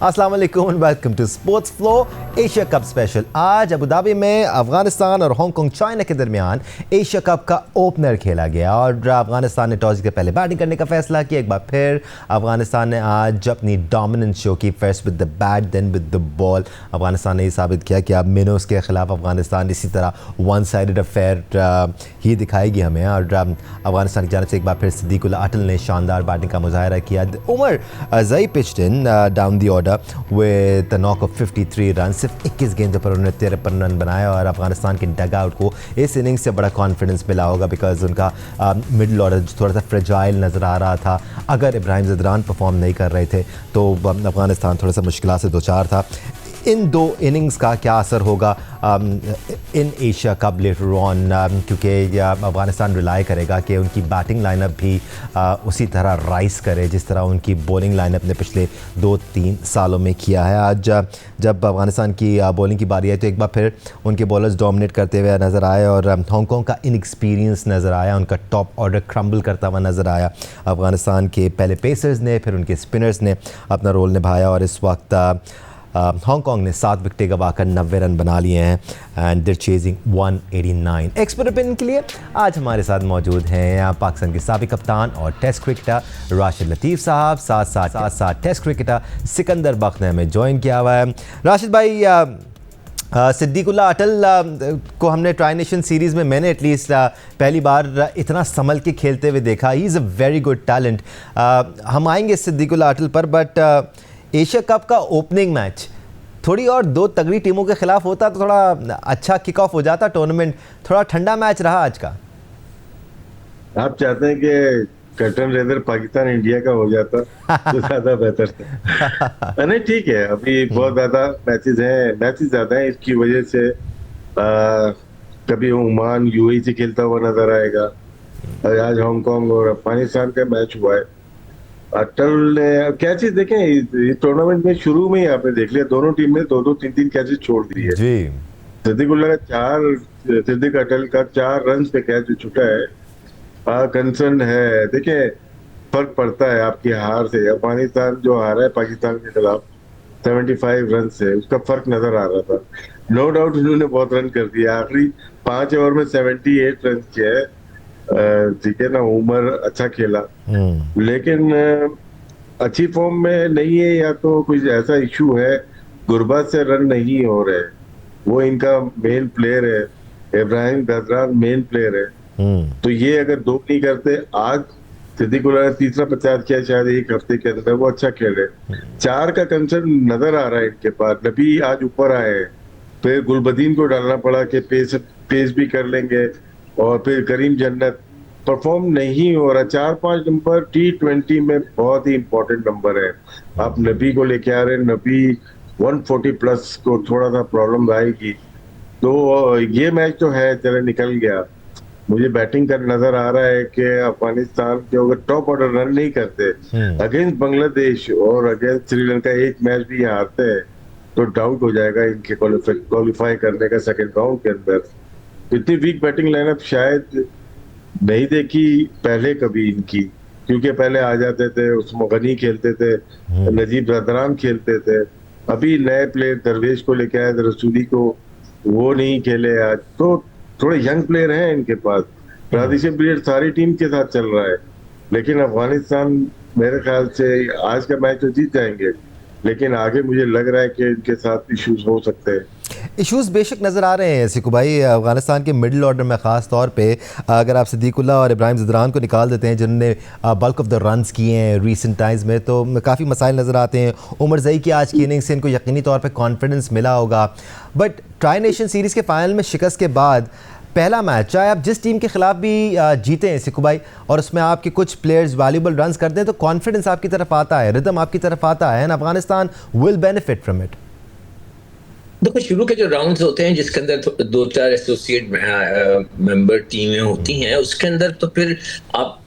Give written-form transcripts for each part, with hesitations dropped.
अस्सलाम वालेकुम and welcome to Sports Flow Asia Cup special. आज अबू धाबी में अफगानिस्तान और हांगकांग चाइना के दरमियान एशिया कप का ओपनर खेला गया और अफगानिस्तान ने टॉस के पहले बैटिंग करने का फैसला किया। एक बार फिर अफगानिस्तान ने आज अपनी डोमिनेंस शो की, first with the bat then with the ball. Afghanistan ने ये साबित किया कि अब मिनोस के खिलाफ अफगानिस्तान इसी तरह वन साइडेड अफेयर ही दिखाएगी हमें। और अफगानिस्तान की जानिब से एक बार फिर सिद्दीकुल्ला अटल ने शानदार बैटिंग का मुजाहरा किया। Omarzai pitched in down the order with knock of 53 run. सिर्फ 21 गेंदों पर उन्होंने 53 रन बनाया और अफगानिस्तान के डग आउट को इस इनिंग्स से बड़ा कॉन्फिडेंस मिला होगा बिकॉज उनका मिडल ऑर्डर थोड़ा सा फ्रेजाइल नज़र आ रहा था। अगर इब्राहिम ज़दरान परफॉर्म नहीं कर रहे थे तो अफगानिस्तान थोड़ा सा मुश्किल से दो चार था। इन दो इनिंग्स का क्या असर होगा in Asia cup later on, क्योंकि अफगानिस्तान रिलाई करेगा कि उनकी बैटिंग लाइनअप भी उसी तरह राइज करे जिस तरह उनकी बॉलिंग लाइनअप ने पिछले 2-3 सालों में किया है। आज जब अफगानिस्तान की बॉलिंग की बारी आई तो एक बार फिर उनके बॉलर्स डोमिनेट करते हुए नज़र आए और हांगकांग का इनएक्सपीरियंस नज़र आया, उनका टॉप ऑर्डर क्रम्बल करता हुआ नज़र आया। अफगानिस्तान के पहले पेसर्स ने, फिर उनके स्पिनर्स ने अपना रोल निभाया और इस वक्त हांगकांग ने 7 विकेटें गवाकर 90 रन बना लिए हैं and they're chasing 189। Expert opinion के लिए आज हमारे साथ मौजूद हैं पाकिस्तान के साबिक कप्तान और टेस्ट क्रिकेटर राशिद लतीफ़ साहब, साथ टेस्ट क्रिकेटर सिकंदर बख्त ने हमें ज्वाइन किया हुआ है। राशिद भाई, सिद्दीकुल्ला अटल को हमने ट्राई नेशन सीरीज़ में मैंने एटलीस्ट पहली बार इतना संभल के खेलते हुए देखा। He is a very good talent. हम आएंगे सिद्दीकुल्ला अटल पर, बट एशिया कप का ओपनिंग मैच थोड़ी और 2 तगड़ी टीमों के खिलाफ होता तो थोड़ा अच्छा किक ऑफ हो जाता टूर्नामेंट। थोड़ा ठंडा मैच रहा आज का। आप चाहते हैं कि कर्टन रेजर पाकिस्तान इंडिया का हो जाता तो ज्यादा बेहतर था। नहीं, ठीक है, अभी बहुत ज्यादा मैचेस ज्यादा हैं, इसकी वजह से कभी ओमान यूएई से खेलता हुआ नजर आएगा और आज हांगकांग और अफगानिस्तान का मैच हुआ है। अटल ने क्या चीज देखें, इस टूर्नामेंट में शुरू में ही आपने देख लिया दोनों टीम ने 2-2 3-3 कैचेस छोड़ दिए जी। सिद्दीक अटल का 4 रन पे कैच छूटा है। कंसर्न है, देखिए फर्क पड़ता है आपकी हार से। अफगानिस्तान जो हारा है पाकिस्तान के खिलाफ 75 रन से, उसका फर्क नजर आ रहा था। नो डाउट उन्होंने बहुत रन कर दिया, आखिरी 5 ओवर में 78 रन किए। ठीक है ना, उमर अच्छा खेला लेकिन अच्छी फॉर्म में नहीं है, या तो कुछ ऐसा इशू है, गुरबत से रन नहीं हो रहे। वो इनका मेन प्लेयर है, इब्राहिम ज़दरान मेन प्लेयर है। तो ये अगर 2 नहीं करते, आज सिद्दीकुल्ला ने तीसरा 50 किया शायद एक हफ्ते के अंदर, वो अच्छा खेले। 4 का कंसर्न नजर आ रहा है इनके पास। नबी आज ऊपर आए, फिर गुलबदीन को डालना पड़ा कि पेस भी कर लेंगे, और फिर करीम जन्नत परफॉर्म नहीं हो रहा। 4-5 नंबर T20 में बहुत ही इंपॉर्टेंट नंबर है। आप नबी को लेके आ रहे हैं, नबी 140 प्लस को थोड़ा सा प्रॉब्लम आएगी। तो ये मैच तो है, चले निकल गया। मुझे बैटिंग का नजर आ रहा है कि अफगानिस्तान के अगर टॉप ऑर्डर रन नहीं करते अगेंस्ट बांग्लादेश और अगेंस्ट श्रीलंका, एक मैच भी हारते हैं तो डाउट हो जाएगा इनके क्वालिफाई करने का सेकंड राउंड के अंदर। इतनी वीक बैटिंग लाइनअप शायद नहीं देखी पहले कभी इनकी, क्योंकि पहले आ जाते थे, उसमें गनी खेलते थे, नजीब ज़दरान खेलते थे। अभी नए प्लेयर दरवेश को लेके आए, रसूली को, वो नहीं खेले आज। तो थोड़े यंग प्लेयर हैं इनके पास। ट्रांजिशन पीरियड सारी टीम के साथ चल रहा है, लेकिन अफगानिस्तान मेरे ख्याल से आज का मैच तो जीत जाएंगे, लेकिन आगे मुझे लग रहा है कि इनके साथ इश्यूज हो सकते हैं। इश्यूज़ बेशक नज़र आ रहे हैं सिकू भाई। अफगानिस्तान के मिडिल ऑर्डर में ख़ास तौर पे अगर आप सिद्दीकुल्ला और इब्राहिम ज़दरान को निकाल देते हैं जिन्होंने बल्क ऑफ द रन्स किए हैं रीसेंट टाइम्स में, तो काफ़ी मसाइल नज़र आते हैं। उमर ज़ई की आज की इनिंग्स से इनको यकीनी तौर पे कॉन्फिडेंस मिला होगा, बट ट्राई नेशन सीरीज़ के फाइनल में शिकस्त के बाद पहला मैच, चाहे आप जिस टीम के खिलाफ भी जीते हैं सिकू भाई, और उसमें आपके कुछ प्लेयर्स वैल्यूबल रन्स करते हैं तो कॉन्फिडेंस आपकी तरफ आता है, रिदम आपकी तरफ आता है, and Afghanistan will benefit from it. देखो, शुरू के जो राउंड्स होते हैं जिसके अंदर 2-4 एसोसिएट मेंबर टीमें होती हैं, उसके अंदर तो फिर आप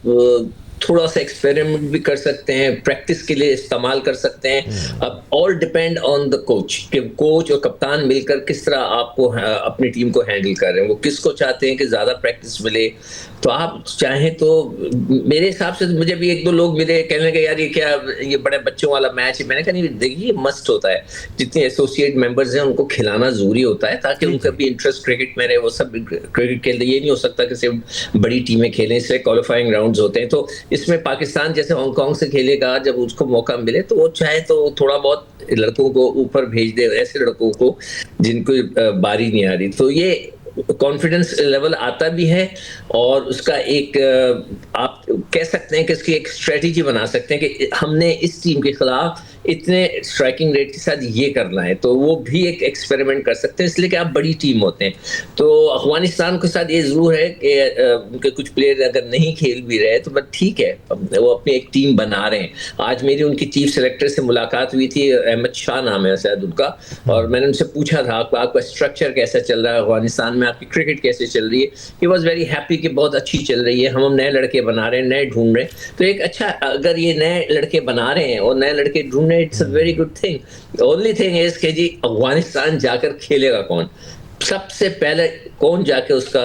थोड़ा सा एक्सपेरिमेंट भी कर सकते हैं, प्रैक्टिस के लिए इस्तेमाल कर सकते हैं। अब all depend on the coach कि कोच और कप्तान मिलकर किस तरह आपको अपनी टीम को हैंडल कर रहे हैं। वो किसको चाहते हैं कि ज़्यादा प्रैक्टिस मिले, तो आप चाहें तो मेरे हिसाब से मुझे भी 1-2 लोग मेरे कहने लगे यार ये क्या, ये बड़े बच्चों वाला मैच है। मैंने कहा नहीं देखिए, मस्ट होता है, जितने एसोसिएट मेंबर्स हैं उनको खिलाना जरूरी होता है ताकि उनका भी इंटरेस्ट क्रिकेट में रहे। वो सब क्रिकेट खेलते, ये नहीं हो सकता कि सिर्फ बड़ी टीमें खेलें, इससे क्वालिफाइंग राउंड्स होते हैं। तो इसमें पाकिस्तान जैसे हांगकांग से खेलेगा, जब उसको मौका मिले तो वो चाहे तो थोड़ा बहुत लड़कों को ऊपर भेज दे, ऐसे लड़कों को जिनको बारी नहीं आ रही। तो ये कॉन्फिडेंस लेवल आता भी है और उसका एक आप कह सकते हैं कि इसकी एक स्ट्रेटजी बना सकते हैं कि हमने इस टीम के खिलाफ इतने स्ट्राइकिंग रेट के साथ ये करना है, तो वो भी एक एक्सपेरिमेंट कर सकते हैं, इसलिए कि आप बड़ी टीम होते हैं। तो अफगानिस्तान के साथ ये जरूर है कि उनके कुछ प्लेयर अगर नहीं खेल भी रहे तो बस ठीक है, वो अपनी एक टीम बना रहे हैं। आज मेरी उनकी चीफ सेलेक्टर से मुलाकात हुई थी, अहमद शाह नाम है शायद उनका, और मैंने उनसे पूछा था आपका स्ट्रक्चर कैसा चल रहा है अफगानिस्तान में, आपकी क्रिकेट कैसे चल रही है। ही वॉज वेरी हैप्पी कि बहुत अच्छी चल रही है, हम नए लड़के बना रहे हैं, नए ढूंढ रहे हैं। तो एक अच्छा, अगर ये नए लड़के बना रहे हैं और नए लड़के ढूंढ रहे हैं, it's a very good thing. Only thing is कि जी अफगानिस्तान जाकर खेलेगा कौन, सबसे पहले कौन जाके उसका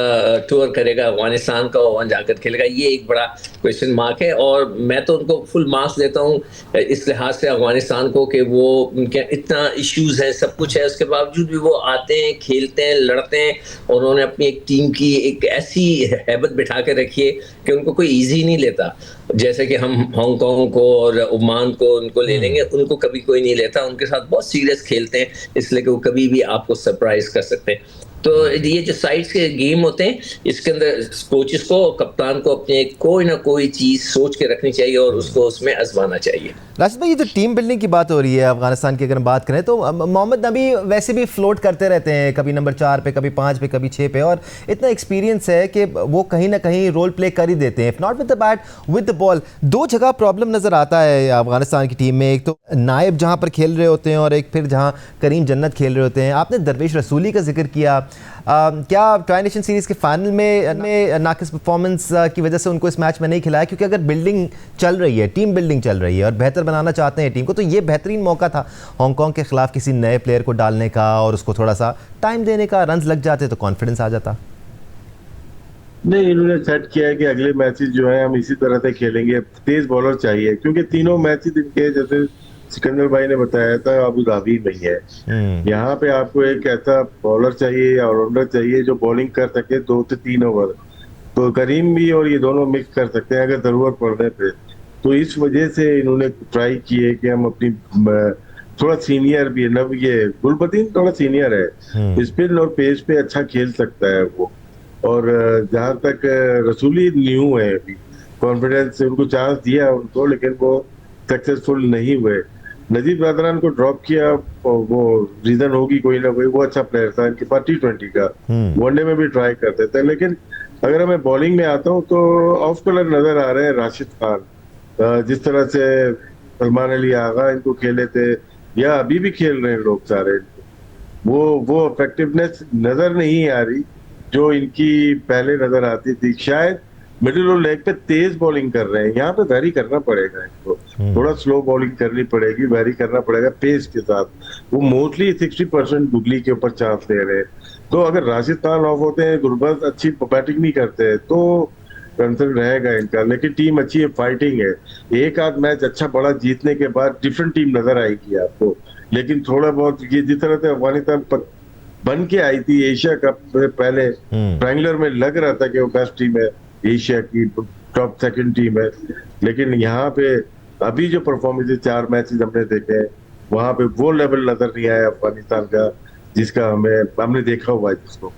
टूर करेगा अफगानिस्तान का, वहां जाकर खेलेगा, ये एक बड़ा क्वेश्चन मार्क है। और मैं तो उनको फुल मार्क्स देता हूँ इस लिहाज से अफगानिस्तान को कि वो उनके इतना इश्यूज है, सब कुछ है, उसके बावजूद भी वो आते हैं, खेलते हैं, लड़ते हैं, और उन्होंने अपनी एक टीम की एक ऐसी हैबत बिठा के रखी है कि उनको कोई ईजी नहीं लेता। जैसे कि हम हांगकांग को और ओमान को उनको ले लेंगे, उनको कभी कोई नहीं लेता, उनके साथ बहुत सीरियस खेलते हैं, इसलिए कि वो कभी भी आपको सरप्राइज कर सकते हैं। तो ये जो साइड्स के गेम होते हैं, इसके अंदर कोचेस को, कप्तान को अपने कोई ना कोई चीज सोच के रखनी चाहिए और उसको उसमें आजमाना चाहिए। राशिद भाई, ये जो टीम बिल्डिंग की बात हो रही है अफगानिस्तान की, अगर हम बात करें तो मोहम्मद नबी वैसे भी फ्लोट करते रहते हैं, कभी नंबर 4 पे, कभी 5 पे, कभी 6 पे, और इतना एक्सपीरियंस है कि वो कहीं ना कहीं रोल प्ले कर ही देते हैं, if not with the bat with the ball. दो जगह प्रॉब्लम नज़र आता है अफगानिस्तान की टीम में, एक तो नायब जहाँ पर खेल रहे होते हैं और एक फिर जहाँ करीम जन्नत खेल रहे होते हैं। आपने दरवेश रसूली का जिक्र किया, क्या ट्राई नेशन सीरीज़ के फाइनल में नाकिस परफॉर्मेंस की वजह से उनको इस मैच में नहीं खिलाया? क्योंकि अगर बिल्डिंग चल रही है, टीम बिल्डिंग चल रही है और बेहतर बनाना चाहते हैं टीम को, तो ये बेहतरीन मौका था हांगकांग के खिलाफ किसी नए प्लेयर को डालने का और उसको थोड़ा सा टाइम देने का। रन्स लग जाते तो कॉन्फिडेंस आ जाता। नहीं, इन्होंने सेट किया है कि अगले मैचेस जो है हम इसी तरह से खेलेंगे, तेज बॉलर चाहिए, क्योंकि तीनों मैचेस इनके जैसे सिकंदर भाई ने बताया था अबू धाबी में ही है। यहाँ पे आपको एक ऐसा बॉलर चाहिए, ऑलराउंडर चाहिए जो बॉलिंग कर सके 2 से 3 ओवर। तो करीम भी और ये दोनों मिक्स कर सकते हैं अगर जरूरत पड़ने पे। तो इस वजह से इन्होंने ट्राई किए कि हम अपनी थोड़ा सीनियर भी है ना, ये गुलबदीन थोड़ा सीनियर है, स्पिन और पेस पे अच्छा खेल सकता है वो। और जहां तक रसूली न्यू है, अभी कॉन्फिडेंस से उनको चांस दिया उनको, लेकिन वो सक्सेसफुल नहीं हुए। नजीब रादरान को ड्रॉप किया, वो रीजन होगी कोई ना कोई, वो अच्छा प्लेयर था, इनके पास T20 का, वनडे में भी ट्राई करते थे। लेकिन अगर मैं बॉलिंग में आता हूँ तो ऑफ कलर नजर आ रहे हैं राशिद खान, जिस तरह से सलमान अली आगा इनको खेले थे या अभी भी खेल रहे हैं लोग सारे, वो इफेक्टिवनेस नजर नहीं आ रही जो इनकी पहले नजर आती थी। शायद मिडिल और लेग पे तेज बॉलिंग कर रहे हैं, यहाँ पे वैरी करना पड़ेगा इनको, थोड़ा स्लो बॉलिंग करनी पड़ेगी, वैरी करना पड़ेगा पेस के साथ। वो मोस्टली 60% गुगली के ऊपर चांस ले रहे हैं। तो अगर राशिद खान ऑफ होते हैं, गुरबज अच्छी बैटिंग नहीं करते हैं, तो कंसर्न रहेगा इनका। लेकिन टीम अच्छी है, फाइटिंग है, एक आध मैच अच्छा बड़ा जीतने के बाद डिफरेंट टीम नजर आएगी आपको। लेकिन थोड़ा बहुत ये जिस तरह से अफगानिस्तान बन के आई थी एशिया कप से पहले, ट्रायंगुलर में लग रहा था कि वो बेस्ट टीम है, एशिया की टॉप सेकंड टीम है। लेकिन यहाँ पे अभी जो परफॉर्मेंस 4 मैचेस हमने देखे हैं, वहां पे वो लेवल नजर नहीं आया अफगानिस्तान का जिसका हमने देखा हुआ है जिसको।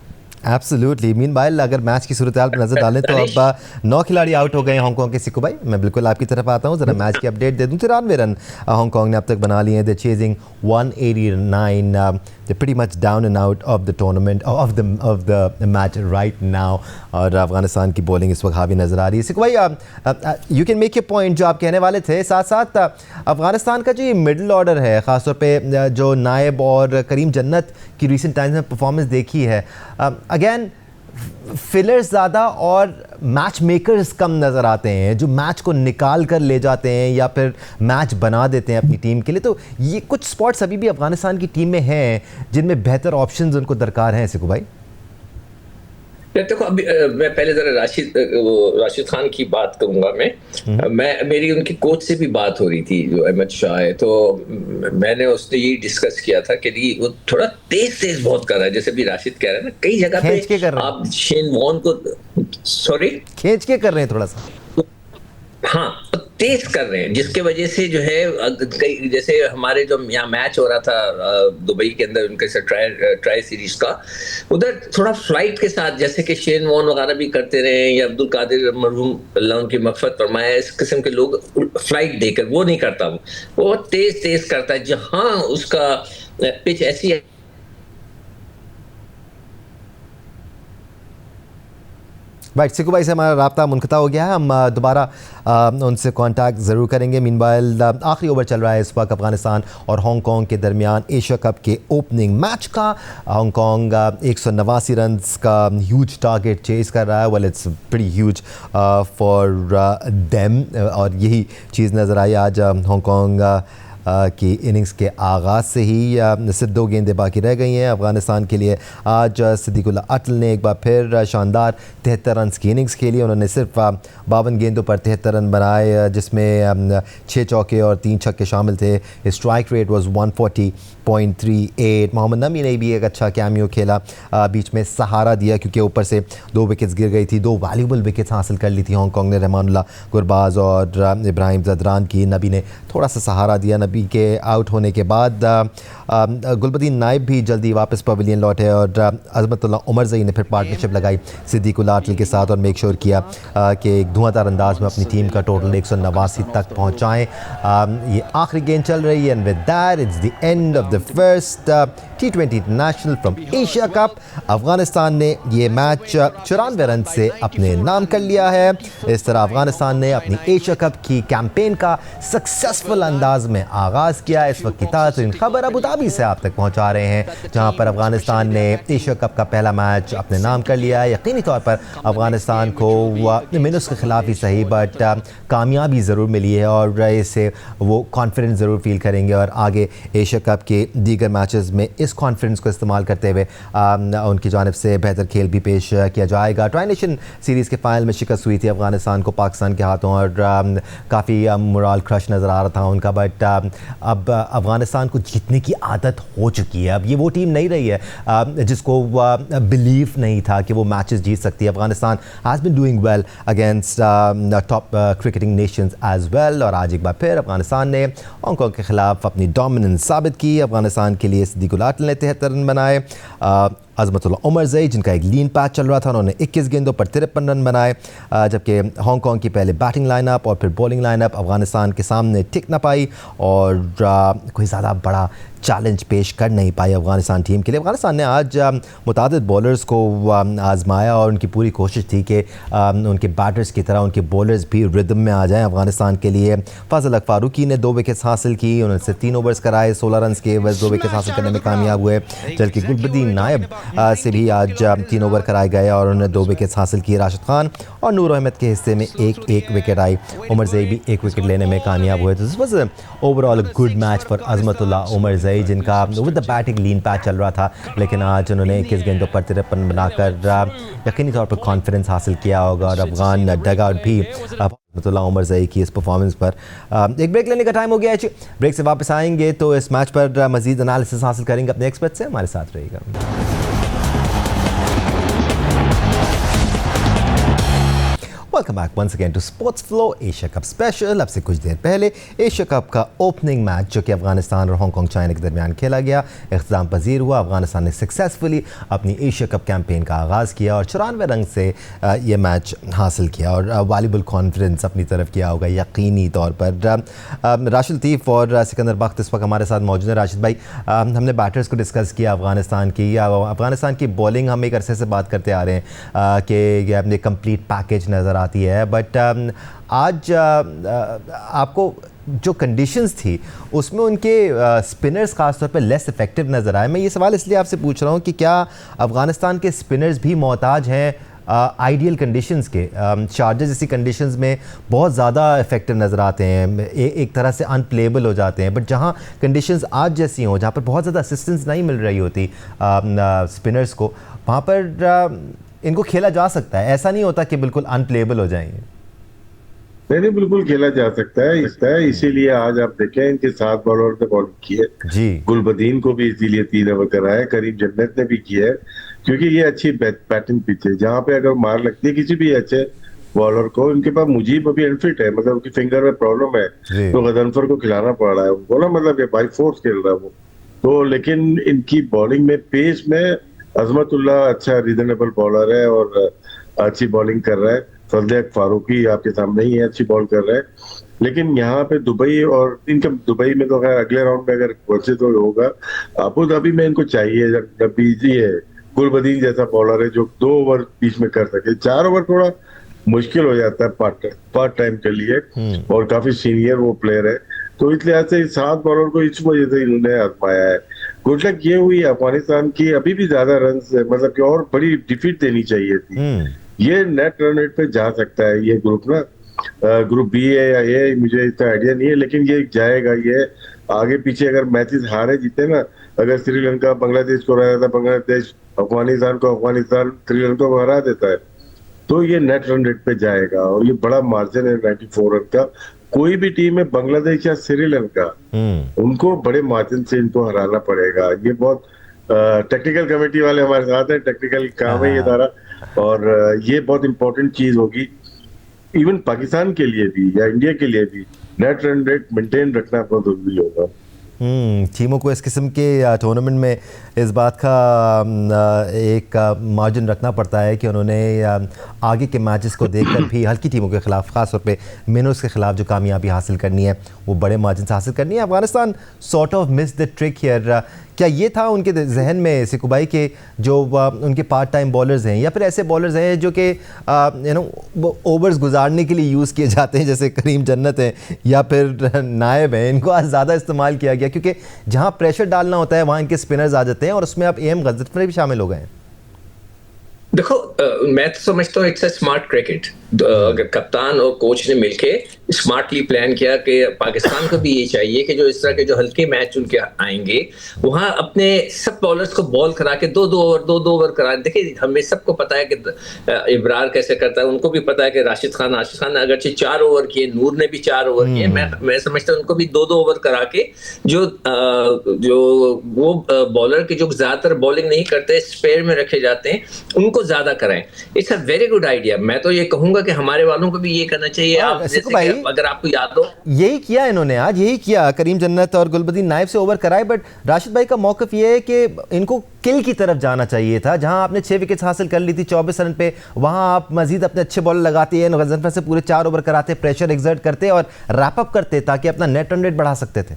एब्सोल्युटली। मीनवाइल अगर मैच की सूरत हाल पर नजर डालें तो अब 9 खिलाड़ी आउट हो गए हैं हांगकांग के। सिक्कू भाई, मैं बिल्कुल आपकी तरफ आता हूं, जरा मैच की अपडेट दे दूं। 93 रन हांगकांग ने अब तक बना लिए हैं। They chasing 189, they pretty much down and out of the tournament of the match right now. और अफगानिस्तान की बॉलिंग इस वक्त हावी नजर आ रही है। सिक्कू भाई, you can make a point जो आप कहने वाले थे। साथ साथ अफगानिस्तान का जो ये मिडल ऑर्डर है, खासतौर पे जो नायब और करीम जन्नत की रिसेंट टाइम्स में परफॉर्मेंस देखी है, अगेन फिलर्स ज़्यादा और मैच मेकर्स कम नज़र आते हैं, जो मैच को निकाल कर ले जाते हैं या फिर मैच बना देते हैं अपनी टीम के लिए। तो ये कुछ स्पॉट्स अभी भी अफगानिस्तान की टीम में हैं जिनमें बेहतर ऑप्शंस उनको दरकार हैं सिकू भाई। देखो अभी मैं पहले जरा राशिद खान की बात करूंगा। मैं मेरी उनकी कोच से भी बात हो रही थी जो अहमद शाह है, तो मैंने उसने यही डिस्कस किया था कि वो थोड़ा तेज बहुत कर रहा है, जैसे भी राशिद कह रहा है ना, कई जगह पे आप शेन वॉर्न को खींच के कर रहे हैं थोड़ा सा, हाँ तेज कर रहे हैं, जिसके वजह से जो है कई, जैसे हमारे जो यहाँ मैच हो रहा था दुबई के अंदर उनके से ट्राई सीरीज का, उधर थोड़ा फ्लाइट के साथ, जैसे कि शेन वॉर्न वगैरह भी करते रहे या अब्दुल कादिर मरहूम अल्लाह उनकी मग़फ़िरत फरमाए, इस किस्म के लोग फ्लाइट देकर वो नहीं करता, वो तेज करता है जहां उसका पिच ऐसी है। राइट, सिकू भाई से हमारा राब्ता मुनक़ता हो गया है, हम दोबारा उनसे कांटेक्ट ज़रूर करेंगे। मीनवाइल आखिरी ओवर चल रहा है इस वक्त अफगानिस्तान और हांगकांग के दरमियान एशिया कप के ओपनिंग मैच का। हांगकांग 189 रन का ह्यूज टारगेट चेस कर रहा है। Well it's pretty huge for them, और यही चीज़ नज़र आई आज हांगकांग की इनिंग्स के आगाज़ से ही। सिर्फ 2 गेंदें बाकी रह गई हैं अफ़गानिस्तान के लिए। आज सिद्दीकुल्लाह अटल ने एक बार फिर शानदार 73 रन की इनिंग्स खेली। उन्होंने सिर्फ 52 गेंदों पर 73 रन बनाए, जिसमें 6 चौके और 3 छक्के शामिल थे। Strike rate was 140.38। मोहम्मद नबी ने भी एक अच्छा कैमियो खेला, बीच में सहारा दिया क्योंकि ऊपर से 2 विकेट्स गिर गई थी। 2 वैल्यूबल विकेट्स हासिल कर ली थी हांगकांग ने, रहमानुल्लाह गुरबाज और इब्राहिम ज़दरान की। नबी ने थोड़ा सा सहारा दिया। नबी के आउट होने के बाद गुलबदीन नाइब भी जल्दी वापस पवेलियन लौटे और अज़मतुल्लाह उमरज़ई ने फिर पार्टनरशिप लगाई सिद्दीकुल्लाह अटल के साथ और मेक श्योर किया कि एक धुआंधार अंदाज में अपनी टीम का टोटल 189 तक पहुँचाएँ। ये आखिरी गेंद चल रही है, and with that it's the end of the first T20 international from Asia cup. Afghanistan ने ये मैच 94 रन से अपने नाम कर लिया है। इस तरह अफगानिस्तान ने अपनी एशिया कप की कैंपेन का सक्सेसफुल अंदाज में आगाज़ किया। इस वक्त की ताज़ा खबर अबू धाबी से आप तक पहुंचा रहे हैं, जहां पर अफगानिस्तान ने एशिया कप का पहला मैच अपने नाम कर लिया है। यकीनी तौर पर अफगानिस्तान को मिनस के ख़िलाफ़ ही सही बट कामयाबी ज़रूर मिली है और इससे वो कॉन्फिडेंस ज़रूर फील करेंगे और आगे एशिया कप के दीगर मैचेस में इस कॉन्फिडेंस को इस्तेमाल करते हुए उनकी जानिब से बेहतर खेल भी पेश किया जाएगा। ट्राई नेशन सीरीज़ के फाइनल में शिकस्त हुई थी अफगानिस्तान को पाकिस्तान के हाथों और काफ़ी मोरल क्रश नज़र आ रहा था उनका, बट अब अफगानिस्तान को जीतने की आदत हो चुकी है। अब ये वो टीम नहीं रही है जिसको बिलीव नहीं था कि वो मैचेस जीत सकती है। Afghanistan has been doing well against top cricketing nations as well, और आज एक बार फिर अफगानिस्तान ने हांगकांग के ख़िलाफ़ अपनी डोमिनेंस साबित की। अफगानिस्तान के लिए सिद्दीकुल्लाह अटल ने 73 रन बनाए। अज़मतुल्लाह उमरज़ई जिनका एक लीन पैच चल रहा था, उन्होंने 21 गेंदों पर 53 रन बनाए, जबकि हांगकांग की पहले बैटिंग लाइनअप और फिर बॉलिंग लाइनअप अफ़गानिस्तान के सामने टिक ना पाई और कोई ज़्यादा बड़ा चैलेंज पेश कर नहीं पाई अफ़गानिस्तान टीम के लिए। अफ़गानिस्तान ने आज मुतादिद बॉलर्स को आजमाया और उनकी पूरी कोशिश थी कि उनके बैटर्स की तरह उनके बॉलर्स भी रिदम में आ जाएं। अफ़गानिस्तान के लिए फ़ाज़ल हक फ़ारूकी ने 2 विकेट्स हासिल की, उन्होंने सिर्फ 3 ओवर्स कराए, 16 रन के एवज 2 विकेट्स हासिल करने में कामयाब हुए, जबकि गुलबदीन नायब से भी आज 3 ओवर कराए गए और उन्होंने 2 विकेट्स हासिल किए। राशिद खान और नूर अहमद के हिस्से में एक विकेट आई, उमरज़ई भी 1 विकेट लेने में कामयाब हुए। तो this was overall good match for Azmatullah Omarzai जिनका with the batting lean patch चल रहा था, लेकिन आज उन्होंने 21 गेंदों पर 53 बनाकर यकीनी तौर पर कॉन्फिडेंस हासिल किया होगा और अफगान डगआउट भी अज़मतुल्लाह उमरज़ई की इस परफॉर्मेंस पर। एक ब्रेक लेने का टाइम हो गया है। ब्रेक से वापस आएंगे तो इस मैच पर मज़ीद एनालिसिस हासिल करेंगे अपने एक्सपर्ट से। हमारे साथ रहिएगा। Welcome back once again to Sports Flow Asia Cup special. अब से कुछ देर पहले एशिया कप का ओपनिंग मैच जो कि अफगानिस्तान और हांगकांग चाइना के दरमियान खेला गया इख्तिताम पजीर हुआ। अफगानिस्तान ने सक्सेसफुली अपनी एशिया कप कैंपेन का आगाज़ किया और 94 रन से ये मैच हासिल किया और वॉलीबॉल कॉन्फिडेंस अपनी तरफ किया होगा यकीनी तौर पर। राशिद लतीफ़ और सिकंदर बख्त इस वक्त हमारे साथ मौजूद हैं। राशिद भाई, हमने बैटर्स को डिस्कस किया अफगानिस्तान की बॉलिंग हम एक अरसे से बात करते आ रहे हैं कि कंप्लीट पैकेज नज़र आती है, बट आज आपको जो कंडीशंस थी उसमें उनके स्पिनर्स खासतौर पे लेस इफेक्टिव नज़र आए। मैं ये सवाल इसलिए आपसे पूछ रहा हूँ कि क्या अफ़गानिस्तान के स्पिनर्स भी मोहताज हैं आइडियल कंडीशंस के? शारजा जैसी कंडीशंस में बहुत ज़्यादा इफेक्टिव नज़र आते हैं, एक तरह से अनप्लेबल हो जाते हैं, बट जहाँ कंडीशंस आज जैसी हों, जहाँ पर बहुत ज़्यादा असिस्टेंस नहीं मिल रही होती स्पिनर्स को, वहाँ पर इनको खेला जा सकता है, ऐसा नहीं होता कि बिल्कुल अनप्लेबल हो जाएंगे। नहीं, बिल्कुल खेला जा सकता है। इसीलिए आज आप देखें इनके 7 बॉलर ने बॉलिंग की है जी। गुलबदीन को भी इसीलिए 3 ओवर कराया, करीम जन्नत ने भी किया है, क्योंकि ये अच्छी बैटिंग पिच है जहाँ पे अगर मार लगती है किसी भी अच्छे बॉलर को। इनके पास मुजीब अभी अनफिट है, मतलब उनकी फिंगर में प्रॉब्लम है, तो गजनफर को खिलाना पड़ रहा है उनको ना, मतलब ये बाई फोर्स खेल रहा है वो तो। लेकिन इनकी बॉलिंग में पेस में अजमतुल्ला अच्छा रीजनेबल बॉलर है और अच्छी बॉलिंग कर रहा है। फजल फारूकी आपके सामने ही है, अच्छी बॉल कर रहा है। लेकिन यहाँ पे दुबई और इनके दुबई में तो खैर अगले राउंड में अगर पहुंचे तो होगा। अबू धाबी में इनको चाहिए जब बिजी है गुलबदीन जैसा बॉलर है जो 2 ओवर बीच में कर सके। 4 ओवर थोड़ा मुश्किल हो जाता है पार्ट टाइम के लिए, और काफी सीनियर वो प्लेयर है, तो इस लिहाज से 7 बॉलर को इस वजह से इन्होंने आजमाया है। गुड लक ये हुई अफगानिस्तान की, अभी भी ज्यादा रन मतलब कि और बड़ी डिफीट देनी चाहिए थी। ये नेट रन रेट पे जा सकता है ये ग्रुप ना, ग्रुप बी है या ए मुझे इतना आइडिया नहीं है, लेकिन ये जाएगा। ये आगे पीछे अगर मैचेस हारे जीते ना, अगर श्रीलंका बांग्लादेश को हरा देता, बांग्लादेश अफगानिस्तान को, अफगानिस्तान श्रीलंका को हरा देता है, तो ये नेट रन रेट पे जाएगा और ये बड़ा मार्जिन है 94 रन का। कोई भी टीम है बांग्लादेश या श्रीलंका, उनको बड़े मार्जिन से इनको हराना पड़ेगा। ये बहुत टेक्निकल कमेटी वाले हमारे साथ है, टेक्निकल काम है ये सारा, और ये बहुत इंपॉर्टेंट चीज होगी इवन पाकिस्तान के लिए भी या इंडिया के लिए भी। नेट रन रेट मेंटेन रखना बहुत जरूरी होगा। टीमों को इस किस्म के टूर्नामेंट में इस बात का एक मार्जिन रखना पड़ता है कि उन्होंने आगे के मैचेस को देखकर भी हल्की टीमों के खिलाफ, ख़ास तौर पे मिनर्स के खिलाफ जो कामयाबी हासिल करनी है वो बड़े मार्जिन से हासिल करनी है। Afghanistan sort of miss the trick here. क्या ये था उनके जहन में सिकू भाई के जो उनके पार्ट टाइम बॉलर्स हैं या फिर ऐसे बॉलर्स हैं जो कि ओवर्स गुजारने के लिए यूज़ किए जाते हैं, जैसे करीम जन्नत हैं या फिर नायब हैं, इनको आज ज़्यादा इस्तेमाल किया गया क्योंकि जहाँ प्रेशर डालना होता है वहाँ इनके स्पिनर्स आ जाते हैं और उसमें अब एम गजनफर भी शामिल हो गए हैं। देखो, मैं तो समझता हूँ इट्स अ स्मार्ट क्रिकेट। अगर कप्तान और कोच ने मिलके स्मार्टली प्लान किया कि पाकिस्तान को भी ये चाहिए कि जो इस तरह के जो हल्के मैच उनके आएंगे वहां अपने सब बॉलर्स को बॉल करा के दो दो ओवर करा। देखिए, हमें सबको पता है कि इब्रार कैसे करता है, उनको भी पता है कि राशिद खान ने अगरचे 4 ओवर किए, नूर ने भी 4 ओवर किए। मैं समझता हूँ उनको भी 2 ओवर करा के जो वो बॉलर की जो ज्यादातर बॉलिंग नहीं करते, स्पेयर में रखे जाते हैं, उनको ज्यादा कराएं। It's a very good idea. मैं तो ये कहूंगा कि हमारे वालों को भी ये करना चाहिए। आप जैसे अगर आपको याद हो, यही किया इन्होंने आज, यही किया। करीम जन्नत और गुलबदीन नाइब से ओवर कराए, बट राशिद भाई का मौकफ ये है कि इनको किल की तरफ जाना चाहिए था। जहां आपने 6 विकेट्स हासिल कर ली थी 24 रन पे, वहां आप मजीद अपने अच्छे बॉल लगाते हैं, गजनफर से पूरे 4 ओवर कराते, प्रेशर एक्सर्ट करते और रैप अप करते ताकि अपना नेट रन रेट बढ़ा सकते थे।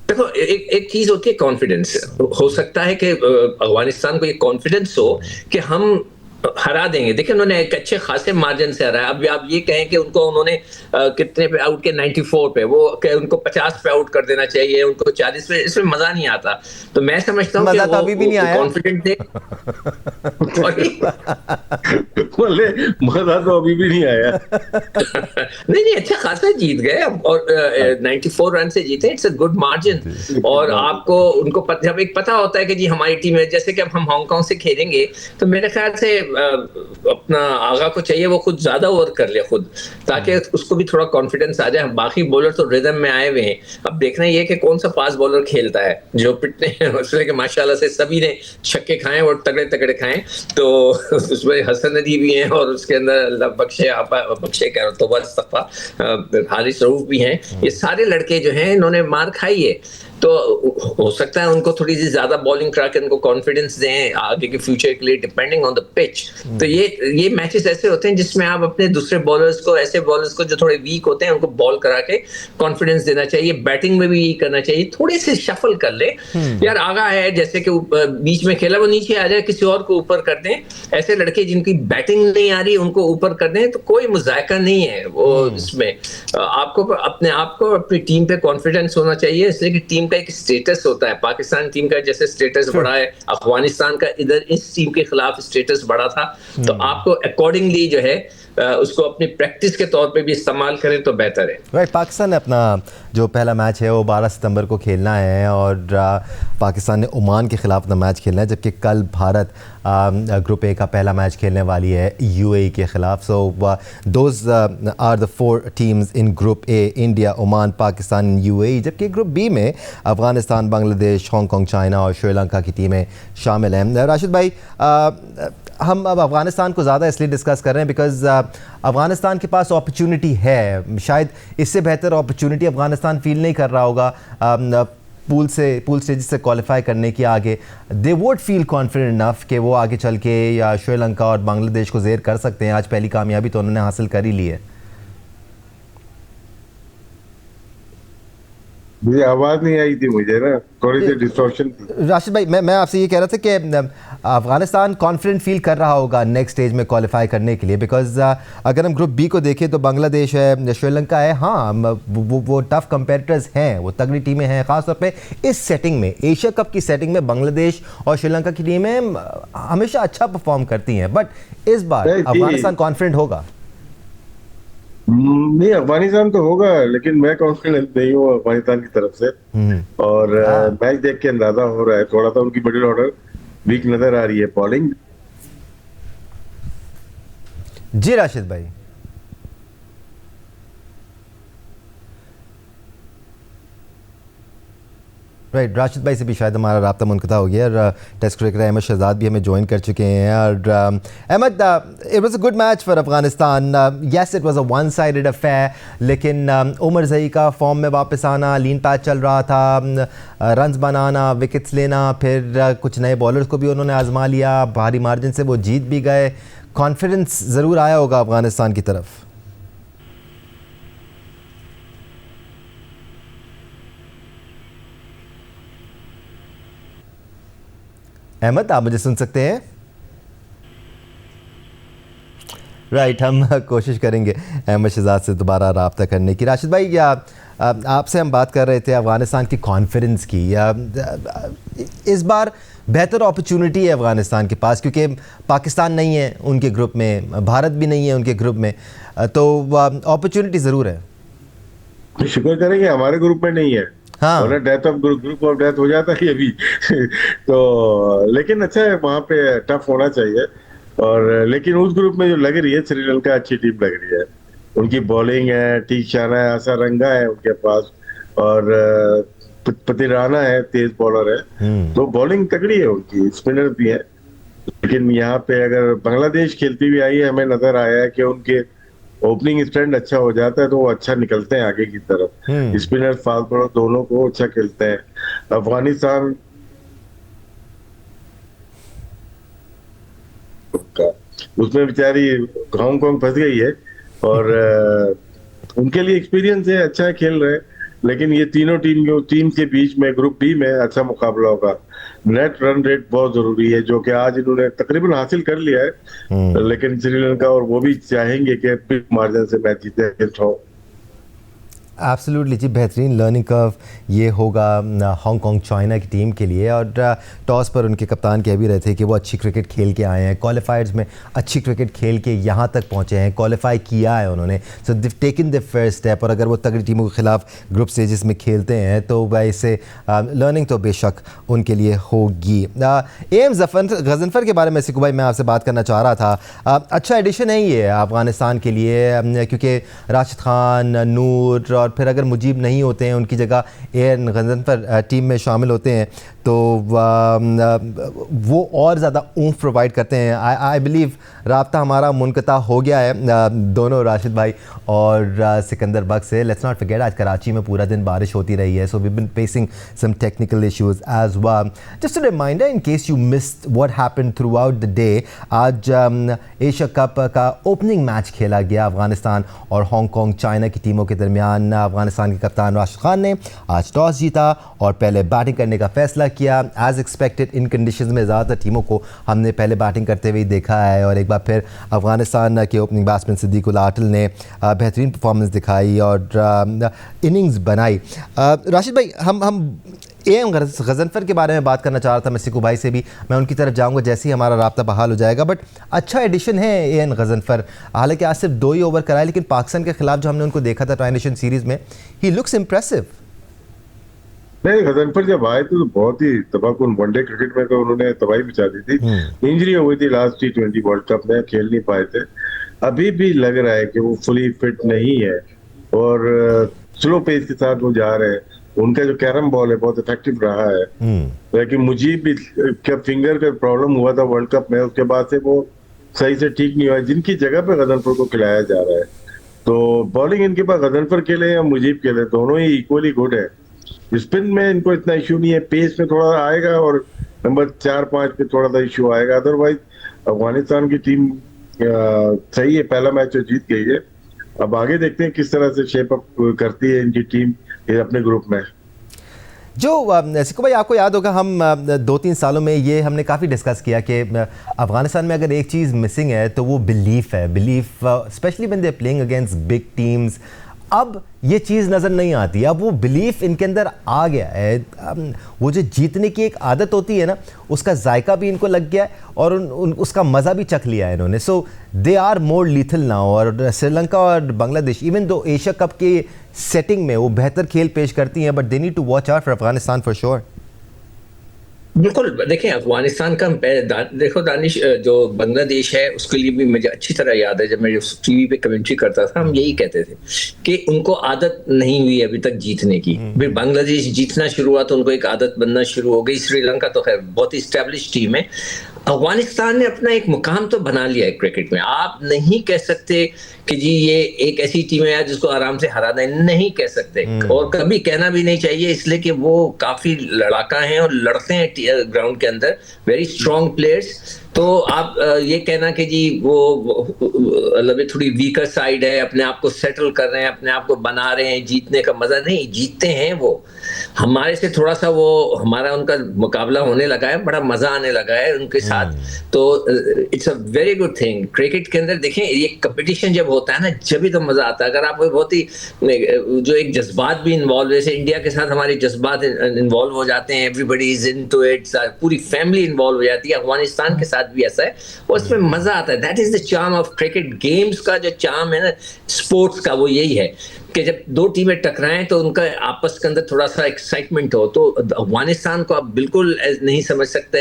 देखो, एक चीज होती है कॉन्फिडेंस। हो सकता है कि अफगानिस्तान को ये कॉन्फिडेंस हो कि हम हरा देंगे। देखिए, उन्होंने एक अच्छे खासे मार्जिन से हराया। अब आप ये कहें कि उनको उन्होंने कितने पे आउट के 94 पे, वो उनको 50 पे आउट कर देना चाहिए, उनको 40 पे, इसमें मजा नहीं आता। तो मैं समझता हूँ कि अभी भी नहीं आया, कॉन्फिडेंट थे। बोले मजा तो अभी भी नहीं आया। नहीं, अच्छा खासा जीत गए और 94 रन से जीते। It's a good margin. और आपको उनको जब एक पता होता है कि जी हमारी टीम है, जैसे कि अब हम हांगकांग से खेलेंगे, तो मेरे ख्याल से अपना आगा को चाहिए वो खुद ज्यादा ओवर कर ले खुद, ताकि उसको भी थोड़ा कॉन्फिडेंस आ जाए। बाकी बॉलर तो रिदम में आए हुए हैं। अब देखना ये कि कौन सा फास्ट बॉलर खेलता है जो पिटने हैं, उसमें कि माशाल्लाह से सभी ने छक्के खाए और तगड़े तगड़े खाए। तो उसमें हसन नदी भी हैं और उसके अंदर अल्लाह बख्शे कह रहा तो हारिस रऊफ भी हैं। ये सारे लड़के जो हैं इन्होंने मार खाई है। तो हो सकता है उनको थोड़ी सी ज्यादा बॉलिंग करा के उनको कॉन्फिडेंस दें आगे के फ्यूचर के लिए, डिपेंडिंग ऑन द पिच। तो ये मैचेस ऐसे होते हैं जिसमें आप अपने दूसरे बॉलर्स को, ऐसे बॉलर्स को जो थोड़े वीक होते हैं, उनको बॉल करा के कॉन्फिडेंस देना चाहिए। बैटिंग में भी यही करना चाहिए, थोड़े से शफल कर ले यार, आगा है जैसे कि बीच में खेला वो नीचे आ जाए, किसी और को ऊपर कर दें। ऐसे लड़के जिनकी बैटिंग नहीं आ रही उनको ऊपर कर दें, तो कोई मुजायका नहीं है वो इसमें। आपको अपने आप को, अपनी टीम पे कॉन्फिडेंस होना चाहिए, इसलिए कि टीम का एक स्टेटस होता है। पाकिस्तान टीम का जैसे स्टेटस बढ़ा है, अफगानिस्तान का इधर इस टीम के खिलाफ स्टेटस बढ़ा था, तो आपको अकॉर्डिंगली जो है उसको अपनी प्रैक्टिस के तौर पे भी इस्तेमाल करें तो बेहतर है। राइट, पाकिस्तान ने अपना जो पहला मैच है वो 12 सितंबर को खेलना है और पाकिस्तान ने ओमान के खिलाफ अपना मैच खेलना है, जबकि कल भारत ग्रुप ए का पहला मैच खेलने वाली है यूएई के खिलाफ। So those are the 4 teams in group A, India, Oman, Pakistan, UAE. जबकि ग्रुप बी में अफगानिस्तान, बांग्लादेश, हांगकांग, चाइना और श्रीलंका की टीमें शामिल हैं। राशिद भाई, हम अब अफ़गानिस्तान को ज़्यादा इसलिए डिस्कस कर रहे हैं बिकॉज़ अफ़गानिस्तान के पास अपॉर्चुनिटी है। शायद इससे बेहतर अपॉर्चुनिटी अफ़गानिस्तान फील नहीं कर रहा होगा पूल स्टेज से क्वालिफाई करने की आगे। They won't feel confident enough कि वो आगे चल के या श्रीलंका और बांग्लादेश को ज़ेर कर सकते हैं। आज पहली कामयाबी तो उन्होंने हासिल कर ही ली है। मुझे आवाज नहीं आई थी, मुझे ना थोड़ी सी डिस्टॉर्शन थी। राशिद भाई, मैं आपसे ये कह रहा था कि अफगानिस्तान कॉन्फिडेंट फील कर रहा होगा नेक्स्ट स्टेज में क्वालिफाई करने के लिए, बिकॉज अगर हम ग्रुप बी को देखें तो बांग्लादेश है, श्रीलंका है। हाँ, वो टफ कंपेटिटर्स हैं, वो तगड़ी टीमें हैं। ख़ासतौर पे इस सेटिंग में, एशिया कप की सेटिंग में बांग्लादेश और श्रीलंका की टीमें हमेशा अच्छा परफॉर्म करती हैं, बट इस बार अफगानिस्तान कॉन्फिडेंट होगा? नहीं, अफगानिस्तान तो होगा, लेकिन मैं कॉन्फिडेंट नहीं हूँ अफगानिस्तान की तरफ से। और मैच देख के अंदाजा हो रहा है थोड़ा सा उनकी मिडिल ऑर्डर वीक नजर आ रही है, बॉलिंग। जी राशिद भाई, राइट, राशिद भाई से भी शायद हमारा राब्ता मुनक़ता हो गया और टेस्ट क्रिकेटर अहमद शहजाद भी हमें ज्वाइन कर चुके हैं। और Ahmad, it was a good match for Afghanistan. Yes, it was a one sided affair, लेकिन उमर ज़ई का फॉर्म में वापस आना, लीन पैच चल रहा था, रन्स बनाना, विकेट्स लेना, फिर कुछ नए बॉलर्स को भी उन्होंने आजमा लिया, भारी मार्जिन से वो जीत भी गए। कॉन्फिडेंस ज़रूर आया होगा अफगानिस्तान की तरफ। अहमद, आप मुझे सुन सकते हैं? राइट, हम कोशिश करेंगे अहमद शहजाद से दोबारा रब्ता करने की। राशिद भाई, आपसे हम बात कर रहे थे अफ़गानिस्तान की कॉन्फिडेंस की। इस बार बेहतर अपॉर्चुनिटी है अफ़गानिस्तान के पास, क्योंकि पाकिस्तान नहीं है उनके ग्रुप में, भारत भी नहीं है उनके ग्रुप में, तो अपॉर्चुनिटी ज़रूर है। शुक्र करेंगे हमारे ग्रुप में नहीं है। हाँ, और death of group of death हो जाता है अभी तो लेकिन अच्छा है, वहां पे टफ होना चाहिए। और लेकिन उस ग्रुप में जो लग रही है श्रीलंका अच्छी टीम लग रही है। उनकी बॉलिंग है, टीशाना है, आशा रंगा है उनके पास, और पतिराना है, तेज बॉलर है, तो बॉलिंग तगड़ी है उनकी, स्पिनर भी है। लेकिन यहाँ पे अगर बांग्लादेश खेलती हुई आई है, हमें नजर आया है कि उनके ओपनिंग स्टैंड अच्छा हो जाता है तो वो अच्छा निकलते हैं आगे की तरफ। स्पिनर फास्ट बॉलर दोनों को अच्छा खेलते हैं। अफगानिस्तान उसमें बेचारी हांगकांग फंस गई है, और उनके लिए एक्सपीरियंस है, अच्छा खेल रहे हैं। लेकिन ये तीनों टीम के बीच में ग्रुप बी में अच्छा मुकाबला होगा। नेट रन रेट बहुत जरूरी है, जो कि आज इन्होंने तकरीबन हासिल कर लिया है। लेकिन श्रीलंका और वो भी चाहेंगे कि बिग मार्जिन से मैच जीते। एब्सोल्युटली जी, बेहतरीन लर्निंग कर्व ये होगा हांगकांग चाइना की टीम के लिए। और टॉस पर उनके कप्तान कह भी रहे थे कि वो अच्छी क्रिकेट खेल के आए हैं, क्वालिफायर्स में अच्छी क्रिकेट खेल के यहाँ तक पहुँचे हैं, क्वालिफाई किया है उन्होंने। सो दिव टेकन द फर्स्ट स्टेप, और अगर वो तगड़ी टीमों के खिलाफ ग्रुप स्टेजेस में खेलते हैं तो वैसे लर्निंग तो बेशक उनके लिए होगी। एम गजनफर के बारे में सिकू भाई मैं आपसे बात करना चाह रहा था। अच्छा एडिशन है ये अफ़गानिस्तान के लिए, क्योंकि राशिद खान, नूर और और फिर अगर मुजीब नहीं होते हैं, उनकी जगह एएन गजनफर टीम में शामिल होते हैं, तो वो और ज़्यादा ऊँफ प्रोवाइड करते हैं। आई बिलीव राब्ता हमारा मुनक़ता हो गया है दोनों राशिद भाई और सिकंदर बख्श से। लेट्स नॉट फॉरगेट आज कराची में पूरा दिन बारिश होती रही है, so we been facing some technical issues as well. Just a reminder in case you missed what happened throughout the day, आज एशिया कप का ओपनिंग मैच खेला गया अफगानिस्तान और हांगकॉन्ग चाइना की टीमों के दरमियान। अफगानिस्तान के कप्तान राशिद खान ने आज टॉस जीता और पहले बैटिंग करने का फैसला किया। एज एक्सपेक्टेड इन कंडीशंस में ज़्यादातर टीमों को हमने पहले बैटिंग करते हुए देखा है और एक बार फिर अफगानिस्तान के ओपनिंग बैट्समैन सिद्दीक उल आटिल ने बेहतरीन परफॉर्मेंस दिखाई और इनिंग्स बनाई। राशिद भाई, हम एएन गजनफर के बारे में बात करना चाह रहा था मैं सिकू भाई से भी, मैं उनकी तरफ जाऊंगा जैसे ही हमारा राब्ता बहाल हो जाएगा। बट अच्छा एडिशन है एएन गजनफर, हालांकि आज सिर्फ 2 ही ओवर कराए, लेकिन पाकिस्तान के खिलाफ जो हमने उनको देखा था ट्राई नेशन सीरीज में, ही लुक्स इम्प्रेसिव। नहीं, गजनफर जब आए थे तो बहुत ही तबाहकुन, वनडे क्रिकेट में तो उन्होंने तबाही मचा दी थी। इंजरी हो गई थी लास्ट T20 वर्ल्ड कप में, खेल नहीं पाए थे। अभी भी लग रहा है कि वो फुली फिट नहीं है और स्लो पेस के साथ वो जा रहे हैं। उनका जो कैरम बॉल है बहुत इफेक्टिव रहा है, लेकिन मुझे भी क्या फिंगर का प्रॉब्लम हुआ था वर्ल्ड कप में, उसके बाद से वो सही से ठीक नहीं हुआ, जिनकी जगह पे गजनफर को खिलाया जा रहा है। तो बॉलिंग इनके पास गजनफर के लिए या मुजीब के लिए दोनों ही इक्वली गुड है। स्पिन में इनको इतना इशू नहीं है, पेस में थोड़ा आएगा और नंबर 4-5 पे थोड़ा सा इशू आएगा। अदरवाइज अफगानिस्तान की टीम सही है, पहला मैच तो जीत गई है। अब आगे देखते हैं किस तरह से शेप अप करती है इनकी टीम अपने ग्रुप में। जो सिक्कू भाई, आपको याद होगा हम 2-3 सालों में ये हमने काफ़ी डिस्कस किया कि अफगानिस्तान में अगर एक चीज़ मिसिंग है तो वो बिलीफ है, belief specially when they are playing against big teams. अब ये चीज़ नज़र नहीं आती, अब वो बिलीफ इनके अंदर आ गया है। वो जो जीतने की एक आदत होती है ना, उसका जायका भी इनको लग गया है और उसका मज़ा भी चख लिया है इन्होंने। So they are more lethal now. और श्रीलंका और Bangladesh even though Asia cup के सेटिंग में वो बेहतर खेल पेश करती हैं, but they need to watch out for Afghanistan for sure. बिल्कुल, देखें अफगानिस्तान का देखो दानिश, जो बांग्लादेश है उसके लिए भी मुझे अच्छी तरह याद है, जब मैं टीवी पे कमेंट्री करता था हम यही कहते थे कि उनको आदत नहीं हुई अभी तक जीतने की। फिर बांग्लादेश जीतना शुरू हुआ तो उनको एक आदत बनना शुरू हो गई। श्रीलंका तो खैर बहुत ही स्टैब्लिश टीम है। अफगानिस्तान ने अपना एक मुकाम तो बना लिया है क्रिकेट में। आप नहीं कह सकते कि जी ये एक ऐसी टीम है जिसको आराम से हरा दें, नहीं कह सकते और कभी कहना भी नहीं चाहिए, इसलिए कि वो काफी लड़ाका हैं और लड़ते हैं ग्राउंड के अंदर, वेरी स्ट्रॉन्ग प्लेयर्स। तो आप ये कहना कि जी वो मतलब थोड़ी वीकर साइड है, अपने आप को सेटल कर रहे हैं, अपने आप को बना रहे हैं, जीतने का मजा नहीं, जीतते हैं वो। हमारे से थोड़ा सा वो हमारा उनका मुकाबला होने लगा है, बड़ा मजा आने लगा है उनके साथ। तो it's a very good thing cricket के अंदर। देखें ये कंपटीशन जब होता है ना, जब ही तो मजा आता है। अगर आप बहुत ही जो एक जज्बात भी इन्वॉल्व, जैसे इंडिया के साथ हमारे जज्बात इन्वॉल्व हो जाते हैं, एवरीबडी इज इनटू इट, पूरी फैमिली इन्वॉल्व हो जाती है। अफगानिस्तान के साथ भी ऐसा है और उसमें मजा आता है। That is the charm of cricket. Games का जो चार्म है ना स्पोर्ट्स का, वो यही है कि जब दो टीमें टकराएं तो उनका आपस के अंदर थोड़ा सा एक्साइटमेंट हो। तो अफगानिस्तान को आप बिल्कुल नहीं समझ सकते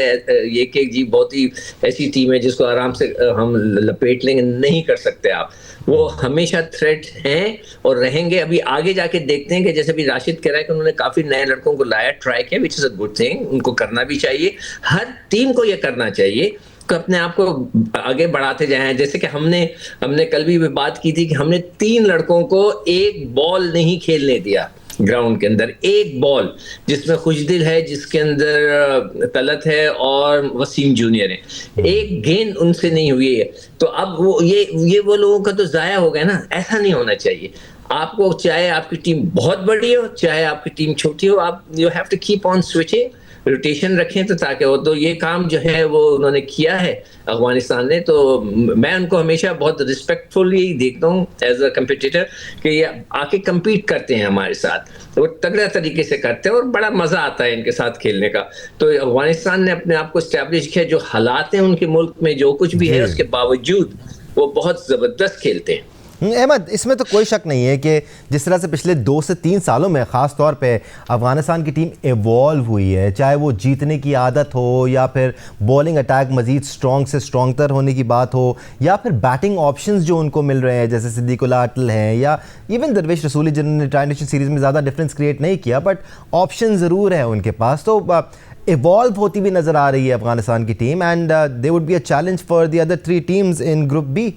ये कि जी बहुत ही ऐसी टीम है जिसको आराम से हम लपेट लेंगे, नहीं कर सकते आप। वो हमेशा थ्रेट हैं और रहेंगे। अभी आगे जाके देखते हैं कि जैसे भी राशिद कह रहा है कि उन्होंने काफी नए लड़कों को लाया, ट्राई किया, which is a good thing. उनको करना भी चाहिए, हर टीम को ये करना चाहिए कि अपने आप को आगे बढ़ाते जाएं। जैसे कि हमने कल भी बात की थी कि हमने 3 लड़कों को एक बॉल नहीं खेलने दिया ग्राउंड के अंदर, एक बॉल, जिसमें खुशदिल है, जिसके अंदर तलत है और वसीम जूनियर है, एक गेंद उनसे नहीं हुई है। तो अब वो ये वो लोगों का तो जाया हो गया ना। ऐसा नहीं होना चाहिए। आपको चाहे आपकी टीम बहुत बड़ी हो, चाहे आपकी टीम छोटी हो, आप you have to keep on switching, rotation रखें तो ताकि वो, तो ये काम जो है वो उन्होंने किया है अफगानिस्तान ने। तो मैं उनको हमेशा बहुत रिस्पेक्टफुली देखता हूँ एज अ कंपटीटर कि ये आके compete करते हैं हमारे साथ, वो तगड़ा तरीके से करते हैं और बड़ा मजा आता है इनके साथ खेलने का। तो अफगानिस्तान ने अपने आप को स्टैब्लिश किया। जो हालात हैं उनके मुल्क में, जो कुछ भी है, उसके बावजूद वो बहुत जबरदस्त खेलते हैं। अहमद, इसमें तो कोई शक नहीं है कि जिस तरह से पिछले 2 से 3 सालों में ख़ास तौर पे अफ़गानिस्तान की टीम इवॉल्व हुई है, चाहे वो जीतने की आदत हो या फिर बॉलिंग अटैक मज़ीद स्ट्रॉन्ग से स्ट्रॉन्गर होने की बात हो, या फिर बैटिंग ऑप्शंस जो उनको मिल रहे हैं जैसे सिद्दीक उल आटल हैं या इवन दरवेश रसूली जिन्होंने ट्राई सीरीज़ में ज़्यादा डिफरेंस क्रिएट नहीं किया, बट ऑप्शन ज़रूर है उनके पास, तो इवॉल्व होती भी नज़र आ रही है अफ़गानिस्तान की team and they would be a challenge for the other 3 teams in group B.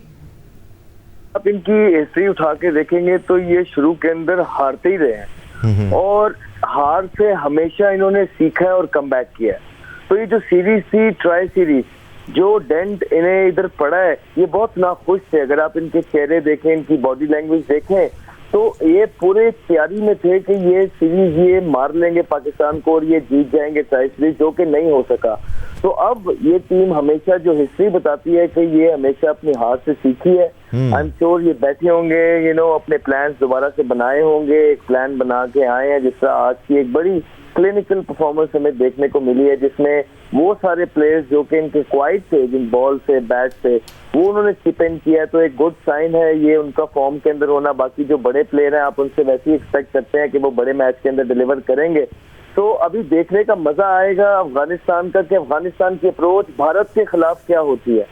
आप इनकी हिस्ट्री उठा के देखेंगे तो ये शुरू के अंदर हारते ही रहे हैं और हार से हमेशा इन्होंने सीखा है और कम बैक किया है। तो ये जो सीरीज थी ट्राई सीरीज, जो डेंट इन्हें इधर पड़ा है, ये बहुत नाखुश थे। अगर आप इनके चेहरे देखें, इनकी बॉडी लैंग्वेज देखें, तो ये पूरे तैयारी में थे कि ये सीरीज ये मार लेंगे पाकिस्तान को और ये जीत जाएंगे ट्राई सीरीज, जो कि नहीं हो सका। तो अब ये टीम हमेशा जो हिस्ट्री बताती है कि ये हमेशा अपनी हार से सीखी है। आई एम श्योर ये बैठे होंगे, अपने प्लान्स दोबारा से बनाए होंगे, एक प्लान बना के आए हैं। जिस तरह आज की एक बड़ी क्लिनिकल परफॉर्मेंस हमें देखने को मिली है, जिसमें वो सारे प्लेयर्स जो कि इनके क्वाइट थे, जिन बॉल से बैट से, वो उन्होंने चिप इन किया, तो एक गुड साइन है ये उनका फॉर्म के अंदर होना। बाकी जो बड़े प्लेयर हैं, आप उनसे वैसे ही एक्सपेक्ट करते हैं कि वो बड़े मैच के अंदर डिलीवर करेंगे। तो अभी देखने का मजा आएगा अफगानिस्तान का कि अफगानिस्तान की अप्रोच भारत के खिलाफ क्या होती है,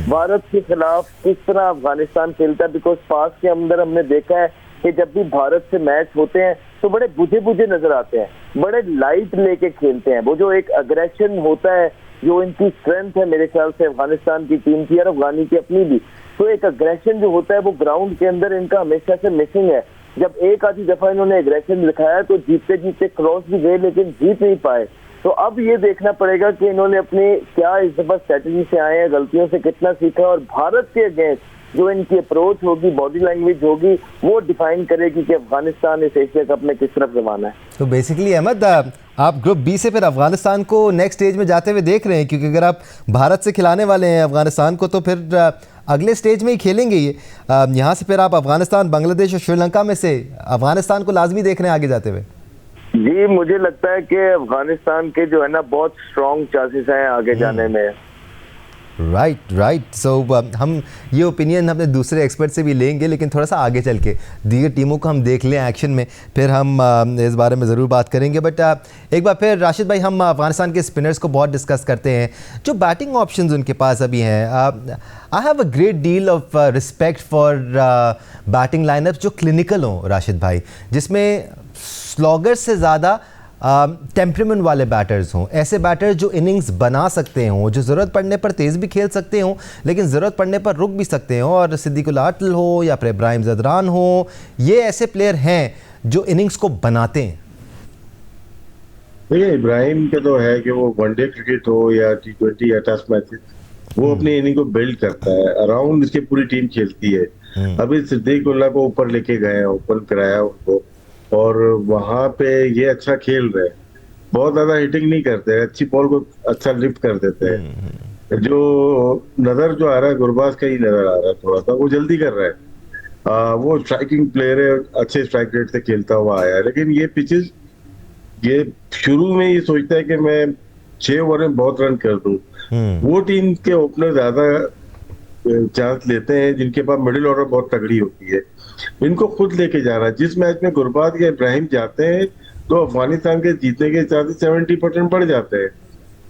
भारत के खिलाफ किस तरह अफगानिस्तान खेलता है। बिकॉज पास के अंदर हमने देखा है कि जब भी भारत से मैच होते हैं तो बड़े बुझे बुझे नजर आते हैं, बड़े लाइट लेके खेलते हैं। वो जो एक अग्रेशन होता है, जो इनकी स्ट्रेंथ है मेरे ख्याल से अफगानिस्तान की टीम की और अफगानी की अपनी भी, तो एक अग्रेशन जो होता है वो ग्राउंड के अंदर इनका हमेशा से मिसिंग है। जब एक आधी दफा इन्होंने एग्रेशन दिखाया तो जीतते जीतते क्रॉस भी गए लेकिन जीत नहीं पाए। तो अब ये देखना पड़ेगा कि इन्होंने अपनी क्या इस दफा स्ट्रेटजी से आए हैं, गलतियों से कितना सीखा, और भारत के अगेंस्ट जो इनकी अप्रोच होगी, बॉडी लैंग्वेज होगी, वो डिफाइन करेगी कि अफगानिस्तान इस एशिया कप में किस तरफ रवाना है। तो बेसिकली अहमद, आप ग्रुप बी से फिर अफगानिस्तान को नेक्स्ट स्टेज में जाते हुए देख रहे हैं, क्योंकि अगर आप भारत से खिलाने वाले हैं अफगानिस्तान को तो फिर अगले स्टेज में ही खेलेंगे ये। यहाँ से फिर आप अफगानिस्तान, बांग्लादेश और श्रीलंका में से अफगानिस्तान को लाजमी देख रहे हैं आगे जाते हुए। जी, मुझे लगता है कि अफगानिस्तान के जो है ना बहुत स्ट्रॉन्ग चांसेस हैं आगे जाने में। राइट। सो हम ये ओपिनियन अपने दूसरे एक्सपर्ट से भी लेंगे, लेकिन थोड़ा सा आगे चल के दीगर टीमों को हम देख लें एक्शन में, फिर हम इस बारे में ज़रूर बात करेंगे। बट एक बार फिर राशिद भाई, हम अफगानिस्तान के स्पिनर्स को बहुत डिस्कस करते हैं, जो बैटिंग ऑप्शंस उनके पास अभी हैं। I have a great deal of respect for batting line-ups जो क्लिनिकल हों राशिद भाई, जिसमें स्लॉगर से ज़्यादा टेम्परामेंट वाले बैटर्स हों, ऐसे बैटर्स जो इनिंग्स बना सकते हों, जो ज़रूरत पड़ने पर तेज़ भी खेल सकते हों लेकिन ज़रूरत पड़ने पर रुक भी सकते हों, और सिद्दीक उल आटल हो या फिर इब्राहिम ज़दरान हो, ये ऐसे प्लेयर हैं जो इनिंग्स को बनाते हैं। देखिए, इब्राहिम के तो है कि वो वनडे क्रिकेट हो या T20 या टेस्ट मैचेस, वो अपनी इनिंग को बिल्ड करता है, अराउंड इसकी पूरी टीम खेलती है। अभी सिद्दीक उल्लाह को ऊपर लेके गए, ओपन कराया उनको, और वहां पे ये अच्छा खेल रहे हैं, बहुत ज्यादा हिटिंग नहीं करते, अच्छी बॉल को अच्छा लिफ्ट कर देते हैं। जो नजर जो आ रहा है गुरबाज का ही नजर आ रहा है, थोड़ा सा वो जल्दी कर रहा है। वो स्ट्राइकिंग प्लेयर है, अच्छे स्ट्राइक रेट से खेलता हुआ आया है, लेकिन ये पिचेस, ये शुरू में ये सोचता है कि मैं 6 ओवर में बहुत रन कर दूं। वो टीम के ओपनर ज्यादा चांस लेते हैं जिनके पास मिडिल ऑर्डर बहुत तगड़ी होती है, इनको खुद लेके जाना। जिस मैच में गुरबाज या इब्राहिम जाते हैं तो अफगानिस्तान के जीतने के चांसेस 70% बढ़ जाते हैं।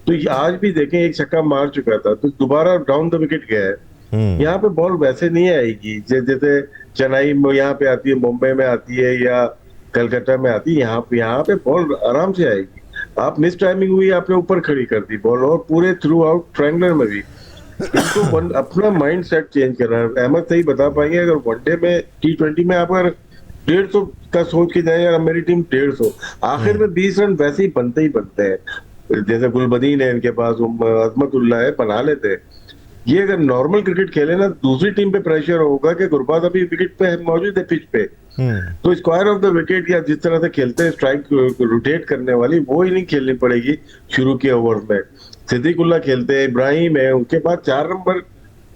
तो आज भी देखें, एक छक्का मार चुका था तो दोबारा डाउन द विकेट गया है। यहाँ पे बॉल वैसे नहीं आएगी जैसे चेन्नई में यहाँ पे आती है, मुंबई में आती है या कलकत्ता में आती है। यहाँ पे बॉल आराम से आएगी। आप मिस टाइमिंग हुई, आपने ऊपर खड़ी कर दी बॉल, और पूरे थ्रू आउट ट्रायंगुलर में भी इनको अपना माइंड सेट चेंज करना है। अहमद सही बता पाएंगे, अगर वनडे में T20 में आप अगर 150 का सोच के जाए, यार मेरी टीम 150, आखिर में 20 रन वैसे ही बनते हैं। जैसे गुलबदीन है इनके पास, अजमतुल्लाह है, बना लेते हैं। ये अगर नॉर्मल क्रिकेट खेले ना, दूसरी टीम पे प्रेशर होगा कि गुरबाज अभी विकेट पे मौजूद है, पिच पे, तो स्क्वायर ऑफ द विकेट या जिस तरह से खेलते हैं स्ट्राइक रोटेट करने वाली, वो ही नहीं खेलनी पड़ेगी शुरू के ओवर में। सिद्दीक उल्लाह खेलते हैं, इब्राहिम है, उनके पास 4 नंबर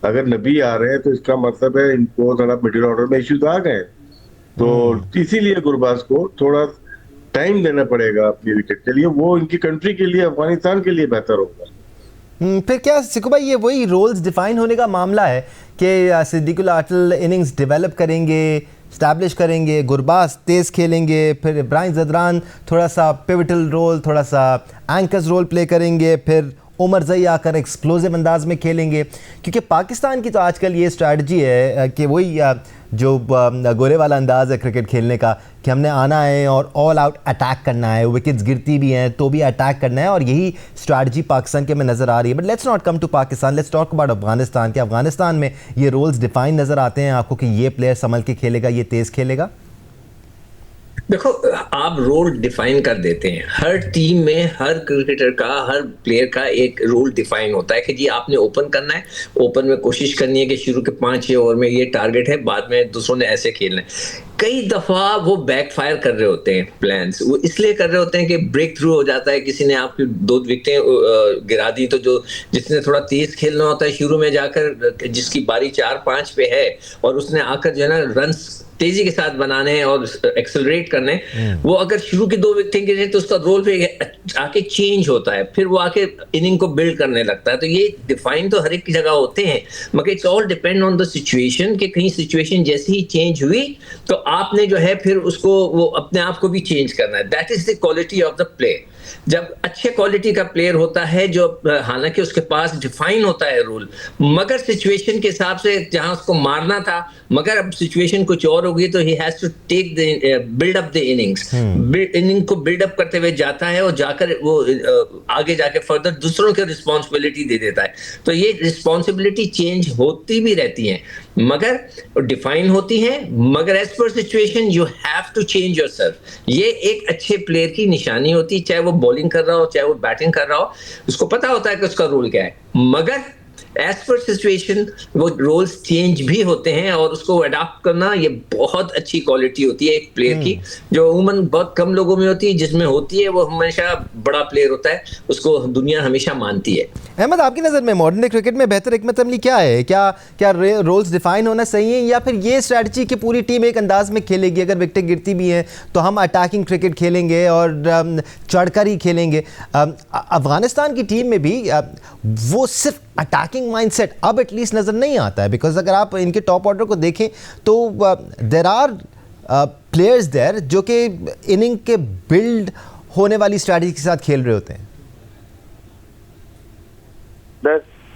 अगर नबी आ रहे हैं तो इसका मतलब है इनको थोड़ा मिडिल ऑर्डर में इश्यूज आ गए। तो इसीलिए गुरबाज को थोड़ा टाइम देना पड़ेगा अपनी विकेट के लिए, वो इनकी कंट्री के लिए, अफगानिस्तान के लिए बेहतर होगा। फिर क्या सिकू भाई, ये वही रोल्स डिफाइन होने का मामला है कि सिद्दीकुल आटल इनिंग्स डेवलप करेंगे, स्टैब्लिश करेंगे, गुरबाज तेज़ खेलेंगे, फिर इब्राहिम ज़दरान थोड़ा सा पिवटल रोल, थोड़ा सा एंकर्स रोल प्ले करेंगे, फिर उमर ज़ई आकर एक्सप्लोसिव अंदाज में खेलेंगे। क्योंकि पाकिस्तान की तो आजकल ये स्ट्रैटेजी है कि वही जो गोरे वाला अंदाज़ है क्रिकेट खेलने का, कि हमने आना है और ऑल आउट अटैक करना है, विकेट्स गिरती भी हैं तो भी अटैक करना है, और यही स्ट्रैटेजी पाकिस्तान के में नज़र आ रही है। But let's not come to Pakistan, let's talk about Afghanistan. कि अफगानिस्तान में ये रोल्स डिफाइन नज़र आते हैं आपको कि ये प्लेयर संभल के खेलेगा, ये तेज़ खेलेगा? देखो, आप रोल डिफाइन कर देते हैं। हर टीम में हर क्रिकेटर का, हर प्लेयर का एक रोल डिफाइन होता है कि जी आपने ओपन करना है, ओपन में कोशिश करनी है कि शुरू के 5-6 ओवर में ये टारगेट है, बाद में दूसरों ने ऐसे खेलना है। कई दफा वो बैकफायर कर रहे होते हैं प्लान्स, वो इसलिए कर रहे होते हैं कि ब्रेक थ्रू हो जाता है, किसी ने आपकी 2 विकेटें गिरा दी, तो जो जिसने थोड़ा तेज खेलना होता है शुरू में जाकर, जिसकी बारी 4-5 पे है और उसने आकर जो है ना रन्स तेजी के साथ बनाने हैं और एक्सेलरेट करने, वो अगर शुरू की 2 विकेटें गिरे तो उसका रोल पे आके चेंज होता है, फिर वो आके इनिंग को बिल्ड करने लगता है। तो ये डिफाइन तो हर एक की जगह होते हैं, मगर it's all depend on the situation, कि कहीं सिचुएशन जैसे ही चेंज हुई तो आपने जो है फिर उसको वो अपने आप को भी चेंज करना है। That is the quality of the play. जब अच्छे क्वालिटी का प्लेयर होता है, जो हालांकि उसके पास डिफाइन होता है रूल, मगर सिचुएशन के हिसाब से जहां उसको मारना था, मगर अब सिचुएशन कुछ और हो गई, तो he has to take the build up the innings, inning को बिल्ड अप करते हुए जाता है और जाकर वो आगे जाके फर्दर दूसरों को रिस्पॉन्सिबिलिटी दे देता है। तो ये रिस्पॉन्सिबिलिटी चेंज होती भी रहती है, मगर डिफाइन होती है, मगर as per situation you have to change yourself. ये एक अच्छे प्लेयर की निशानी होती है, चाहे वो बॉलिंग कर रहा हो चाहे वो बैटिंग कर रहा हो, उसको पता होता है कि उसका रोल क्या है, मगर एज पर सिचुएशन वो रोल्स चेंज भी होते हैं, और उसको अडॉप्ट करना ये बहुत अच्छी क्वालिटी होती है एक प्लेयर की, जो उमूमन बहुत कम लोगों में होती है। जिसमें होती है वो हमेशा बड़ा प्लेयर होता है, उसको दुनिया हमेशा मानती है। अहमद, आपकी नज़र में मॉडर्न डे क्रिकेट में बेहतर हिकमत अमली क्या है? क्या रोल्स डिफाइन होना सही है, या फिर ये स्ट्रैटेजी कि पूरी टीम एक अंदाज में खेलेगी, अगर विकेटें गिरती भी हैं तो हम अटैकिंग क्रिकेट खेलेंगे और चढ़कर ही खेलेंगे? अफगानिस्तान की टीम में भी वो सिर्फ अटैकिंग माइंडसेट अब एटलीस्ट नज़र नहीं आता है, बिकॉज अगर आप इनके टॉप ऑर्डर को देखें तो देर आर प्लेयर्स देयर जो कि इनिंग के बिल्ड होने वाली स्ट्रैटेजी के साथ खेल रहे होते हैं।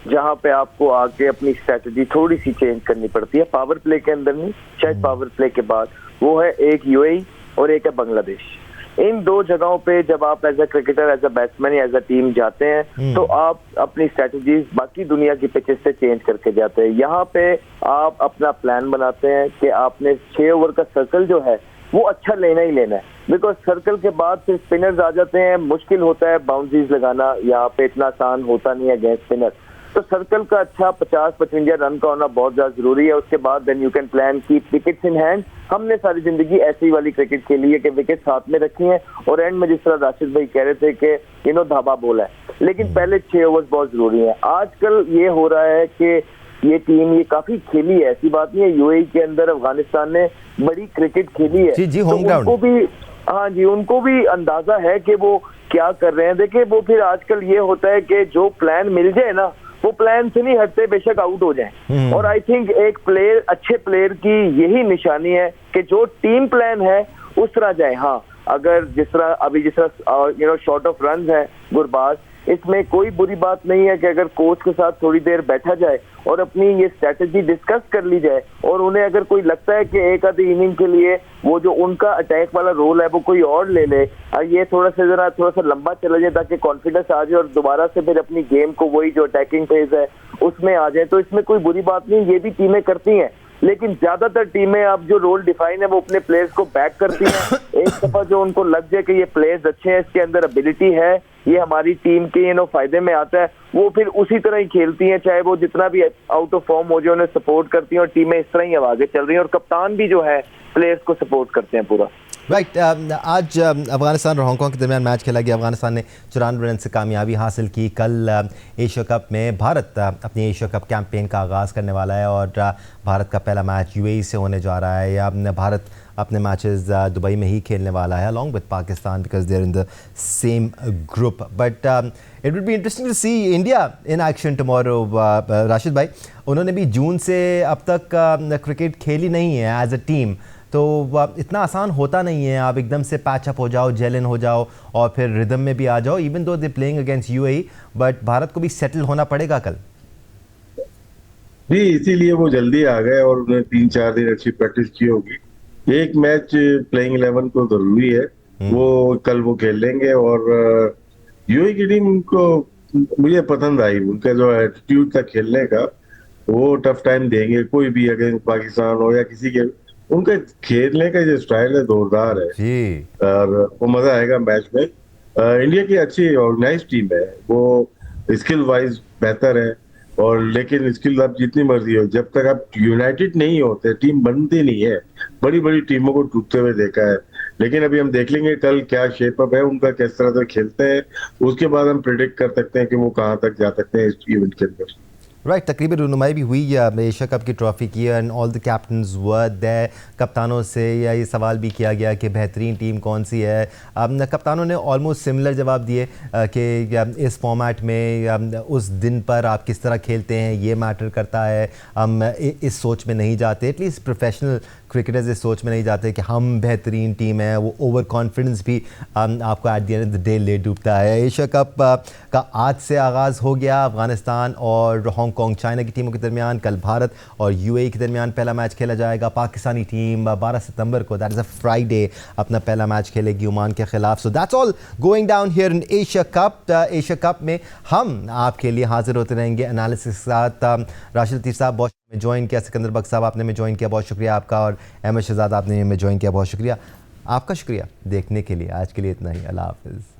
जहां पे आपको आके अपनी स्ट्रेटजी थोड़ी सी चेंज करनी पड़ती है, पावर प्ले के अंदर नहीं, शायद पावर प्ले के बाद, वो है एक यूएई और एक है बांग्लादेश। इन 2 जगहों पे जब आप as a cricketer, as a batsman या एज अ टीम जाते हैं, तो आप अपनी स्ट्रेटजीज बाकी दुनिया की पिचेस से चेंज करके जाते हैं। यहाँ पे आप अपना प्लान बनाते हैं कि आपने 6 ओवर का सर्कल जो है वो अच्छा लेना ही लेना है, बिकॉज सर्कल के बाद फिर स्पिनर्स आ जाते हैं, मुश्किल होता है बाउंड्रीज लगाना, यहाँ पे इतना आसान होता नहीं है अगेंस्ट स्पिनर। तो सर्कल का अच्छा 50-55 रन का होना बहुत ज्यादा जरूरी है। उसके बाद then you can plan keep wickets in hand. हमने सारी जिंदगी ऐसी वाली क्रिकेट खेली है कि विकेट्स हाथ में रखी हैं, और एंड में जिस तरह राशिद भाई कह रहे थे कि धाबा बोला है, लेकिन पहले 6 ओवर्स बहुत जरूरी है। आजकल ये हो रहा है कि ये टीम ये काफी खेली है, ऐसी बात नहीं है, यूएई के अंदर अफगानिस्तान ने बड़ी क्रिकेट खेली है, जी होम ग्राउंड, उनको भी, हाँ जी, उनको भी अंदाजा है कि वो क्या कर रहे हैं। देखिए, वो फिर आजकल ये होता है कि जो प्लान मिल जाए ना, वो प्लान से नहीं हटते, बेशक आउट हो जाए। और आई थिंक एक प्लेयर, अच्छे प्लेयर की यही निशानी है कि जो टीम प्लान है उस तरह जाए। हाँ, अगर जिस तरह शॉर्ट ऑफ रन है गुरबाज, इसमें कोई बुरी बात नहीं है कि अगर कोच के साथ थोड़ी देर बैठा जाए और अपनी ये स्ट्रेटजी डिस्कस कर ली जाए, और उन्हें अगर कोई लगता है कि एक आधी इनिंग के लिए वो जो उनका अटैक वाला रोल है वो कोई और ले ले, ये थोड़ा सा लंबा चला जाए ताकि कॉन्फिडेंस आ जाए और दोबारा से फिर अपनी गेम को, वही जो अटैकिंग फेज है उसमें आ जाए, तो इसमें कोई बुरी बात नहीं, ये भी टीमें करती हैं। लेकिन ज्यादातर टीमें अब जो रोल डिफाइन है वो अपने प्लेयर्स को बैक करती हैं। एक दफा जो उनको लग जाए कि ये प्लेयर्स अच्छे हैं, इसके अंदर एबिलिटी है, ये हमारी टीम के फायदे में आता है, वो फिर उसी तरह ही खेलती हैं, चाहे वो जितना भी आउट ऑफ फॉर्म हो जाए उन्हें सपोर्ट करती हैं, और टीमें इस तरह ही अब आगे चल रही हैं, और कप्तान भी जो है प्लेयर्स को सपोर्ट करते हैं पूरा। राइट। आज अफगानिस्तान और हांगकांग के दरमियान मैच खेला गया। अफगानिस्तान ने 94 रन से कामयाबी हासिल की। कल एशिया कप में भारत अपनी एशिया कप कैंपेन का आगाज़ करने वाला है, और भारत का पहला मैच यूएई से होने जा रहा है। भारत अपने मैचेस दुबई में ही खेलने वाला है along with Pakistan because they are in the same group but it will be interesting to see India in action tomorrow. Rashid भाई, उन्होंने भी जून से अब तक क्रिकेट खेली नहीं है एज अ टीम, तो इतना आसान होता नहीं है आप एकदम से पैच अप हो जाओ, जेल इन हो जाओ और फिर रिदम में भी आ जाओ। Even though they playing against UAE, but Bharat को भी सेटल होना पड़ेगा कल। जी, इसीलिए वो जल्दी आ गए और उन्हें 3-4 दिन अच्छी प्रैक्टिस की होगी। एक मैच प्लेइंग 11 को जरूरी है, वो कल वो खेल लेंगे। और यूएई की टीम को मुझे पसंद आई, उनका जो एटीट्यूड था खेलने का, वो टफ टाइम देंगे कोई भी अगेंस्ट पाकिस्तान हो या किसी के। उनका खेलने का जो स्टाइल है जोरदार है जी, और वो मजा आएगा मैच में। इंडिया की अच्छी ऑर्गेनाइज टीम है, वो स्किल वाइज बेहतर है। और लेकिन स्किल आप जितनी मर्जी हो, जब तक आप यूनाइटेड नहीं होते टीम बनती नहीं है। बड़ी बड़ी टीमों को टूटते हुए देखा है, लेकिन अभी हम देख लेंगे कल क्या शेप अप है उनका, किस तरह से खेलते हैं, उसके बाद हम प्रिडिक्ट कर सकते हैं कि वो कहाँ तक जा सकते हैं इस इवेंट के अंदर। राइट, तकरीबन रुनुमाई भी हुई एशिया कप की ट्रॉफी की and all the captains were there. कप्तानों से या ये सवाल भी किया गया कि बेहतरीन टीम कौन सी है। कप्तानों ने ऑलमोस्ट सिमिलर जवाब दिए कि इस फॉर्मेट में उस दिन पर आप किस तरह खेलते हैं ये मैटर करता है। हम इस सोच में नहीं जाते, एटलीस्ट प्रोफेशनल क्रिकेटर्स इस सोच में नहीं जाते कि हम बेहतरीन टीम है। वो ओवर कॉन्फिडेंस भी आपको at the end of the day ले डूबता है। एशिया कप का आज से आगाज़ हो गया। अफगानिस्तान और हांगकॉन्ग चाइना की टीमों के दरमियान कल भारत और यूएई के दरमियान पहला मैच खेला जाएगा। पाकिस्तानी टीम 12 सितंबर को, दैट इज़ अ फ्राइडे, अपना पहला मैच खेलेगी ओमान के खिलाफ। So that's all going down here in Asia cup. Asia cup में हम आपके लिए हाजिर होते रहेंगे एनालिसिस के साथ। राशिद लतीफ़ साहब बहुत में ज्वाइन किया, सिकंदर बख्श साहब आपने में ज्वाइन किया, बहुत शुक्रिया आपका, और अहमद शहजाद आपने में ज्वाइन किया, बहुत शुक्रिया आपका। शुक्रिया देखने के लिए। आज के लिए इतना ही, अल्लाह हाफ़िज़।